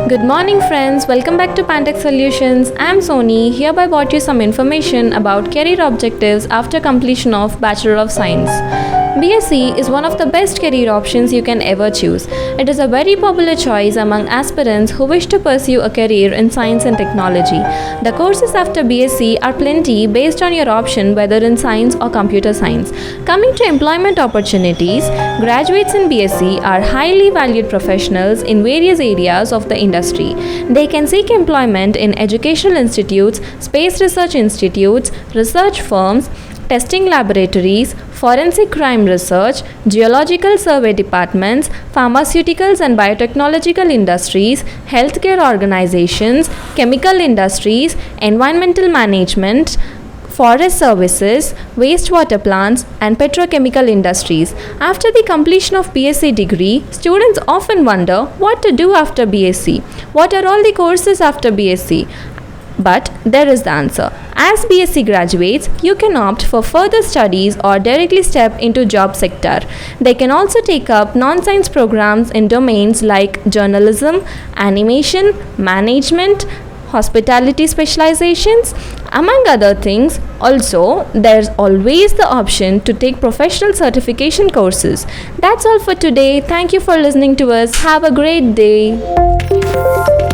Good morning friends, welcome back to PANTECH Solutions. I am Soni, hereby brought you some information about career objectives after completion of Bachelor of Science. BSc is one of the best career options you can ever choose. It is a very popular choice among aspirants who wish to pursue a career in science and technology. The courses after BSc are plenty based on your option whether in science or computer science. Coming to employment opportunities, graduates in BSc are highly valued professionals in various areas of the industry. They can seek employment in educational institutes, space research institutes, research firms, testing laboratories, forensic crime research, geological survey departments, pharmaceuticals and biotechnological industries, healthcare organizations, chemical industries, environmental management, forest services, wastewater plants, and petrochemical industries. After the completion of BSc degree, students often wonder what to do after BSc. What are all the courses after BSc? But there is the answer. As BSc graduates, you can opt for further studies or directly step into job sector. They can also take up non-science programs in domains like journalism, animation, management, hospitality specializations, among other things. Also, there's always the option to take professional certification courses. That's all for today. Thank you for listening to us. Have a great day.